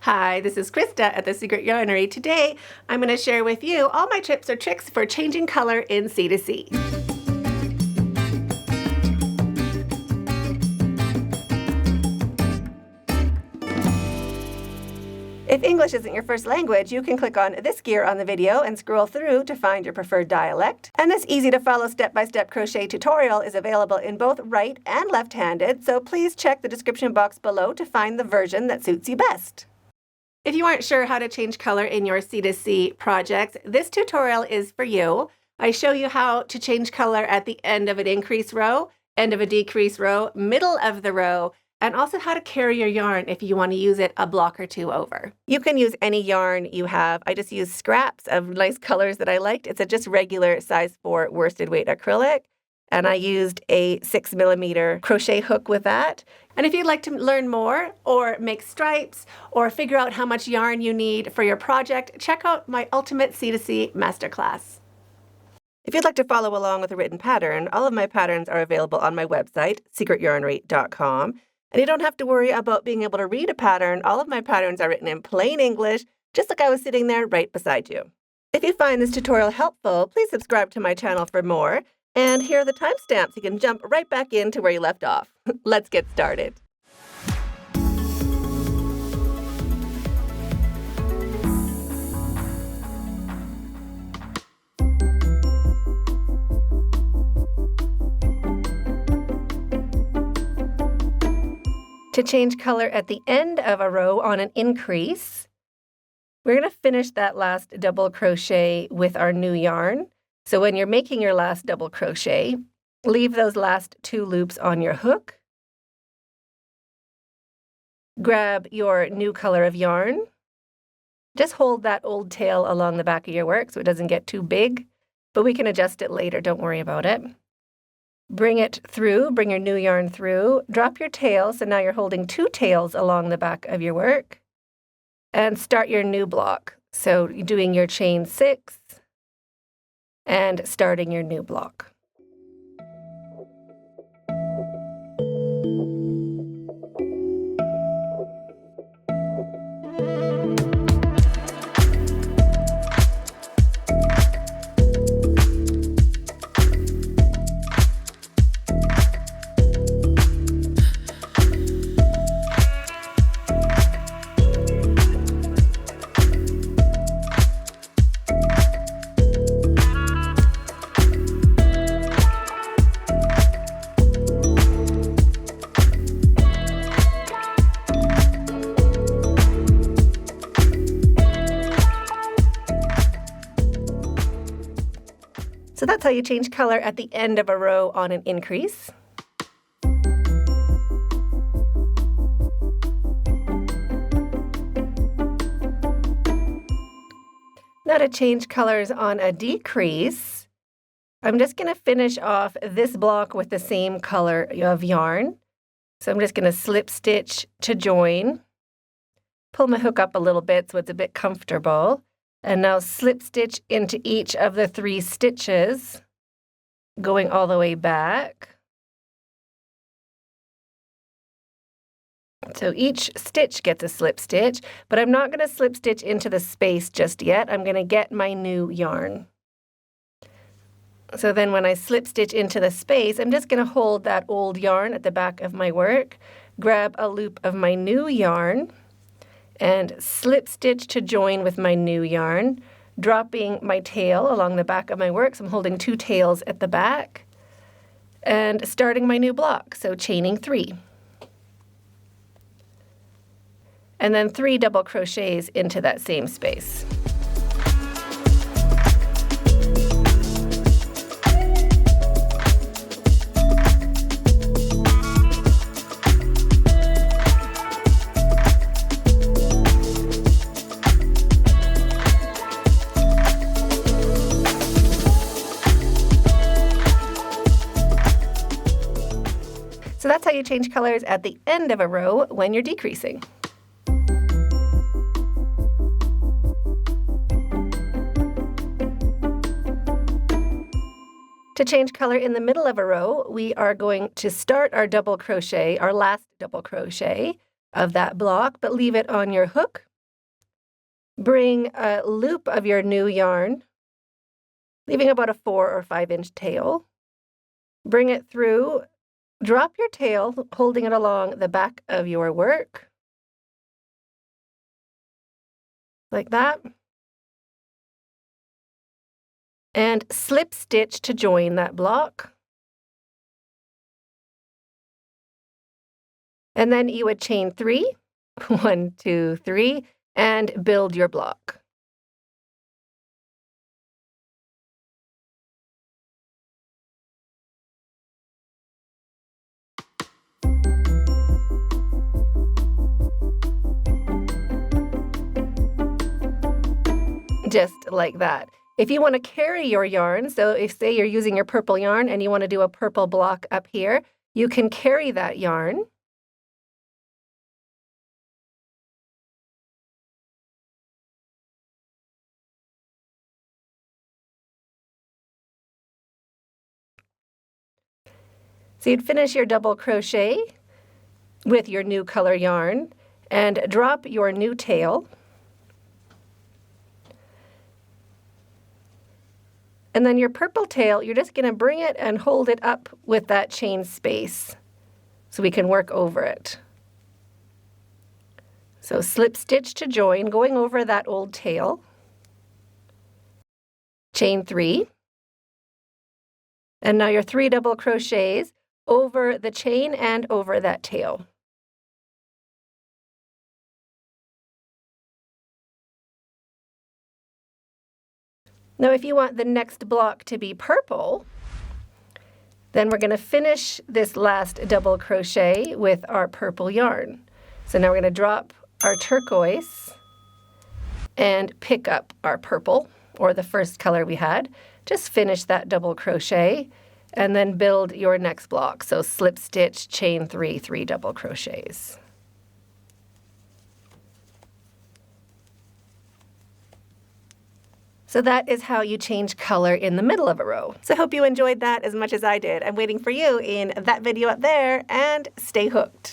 Hi, this is Krista at The Secret Yarnery. Today, I'm going to share with you all my tips or tricks for changing color in C2C. If English isn't your first language, you can click on this gear on the video and scroll through to find your preferred dialect. And this easy-to-follow step-by-step crochet tutorial is available in both right and left-handed, so please check the description box below to find the version that suits you best. If you aren't sure how to change color in your C2C projects, this tutorial is for you. I show you how to change color at the end of an increase row, end of a decrease row, middle of the row, and also how to carry your yarn if you want to use it a block or two over. You can use any yarn you have. I just used scraps of nice colors that I liked. It's a just regular size 4 worsted weight acrylic. And I used a 6mm crochet hook with that. And if you'd like to learn more or make stripes or figure out how much yarn you need for your project, check out my Ultimate C2C Masterclass. If you'd like to follow along with a written pattern, all of my patterns are available on my website, secretyarnery.com. And you don't have to worry about being able to read a pattern. All of my patterns are written in plain English, just like I was sitting there right beside you. If you find this tutorial helpful, please subscribe to my channel for more. And here are the timestamps. You can jump right back into where you left off. Let's get started. To change color at the end of a row on an increase, we're going to finish that last double crochet with our new yarn. So when you're making your last double crochet, leave those last 2 loops on your hook. Grab your new color of yarn. Just hold that old tail along the back of your work so it doesn't get too big, but we can adjust it later, don't worry about it. Bring it through, bring your new yarn through, drop your tail, so now you're holding 2 tails along the back of your work, and start your new block. So you're doing your chain 6, and starting your new block. So that's how you change color at the end of a row on an increase. Now to change colors on a decrease, I'm just going to finish off this block with the same color of yarn. So I'm just going to slip stitch to join, pull my hook up a little bit so it's a bit comfortable. And now slip stitch into each of the 3 stitches, going all the way back. So each stitch gets a slip stitch, but I'm not going to slip stitch into the space just yet. I'm going to get my new yarn. So then when I slip stitch into the space, I'm just going to hold that old yarn at the back of my work, grab a loop of my new yarn, and slip stitch to join with my new yarn, dropping my tail along the back of my work. So I'm holding 2 tails at the back and starting my new block. So chaining 3. And then 3 double crochets into that same space. So that's how you change colors at the end of a row when you're decreasing. To change color in the middle of a row, we are going to start our double crochet, our last double crochet of that block, but leave it on your hook Bring a loop of your new yarn, leaving about a 4 or 5 inch tail. Bring it through, drop your tail, holding it along the back of your work, like that. And slip stitch to join that block. And then you would chain 3, 1, 2, 3, and build your block. Just like that. If you want to carry your yarn, so if say you're using your purple yarn and you want to do a purple block up here, you can carry that yarn. So you'd finish your double crochet with your new color yarn and drop your new tail. And then your purple tail, you're just going to bring it and hold it up with that chain space so we can work over it. So slip stitch to join, going over that old tail. Chain 3. And now your 3 double crochets over the chain and over that tail. Now, if you want the next block to be purple, then we're going to finish this last double crochet with our purple yarn. So now we're going to drop our turquoise and pick up our purple, or the first color we had. Just finish that double crochet and then build your next block. So slip stitch, chain 3, 3 double crochets. So that is how you change color in the middle of a row. So I hope you enjoyed that as much as I did. I'm waiting for you in that video up there, and stay hooked.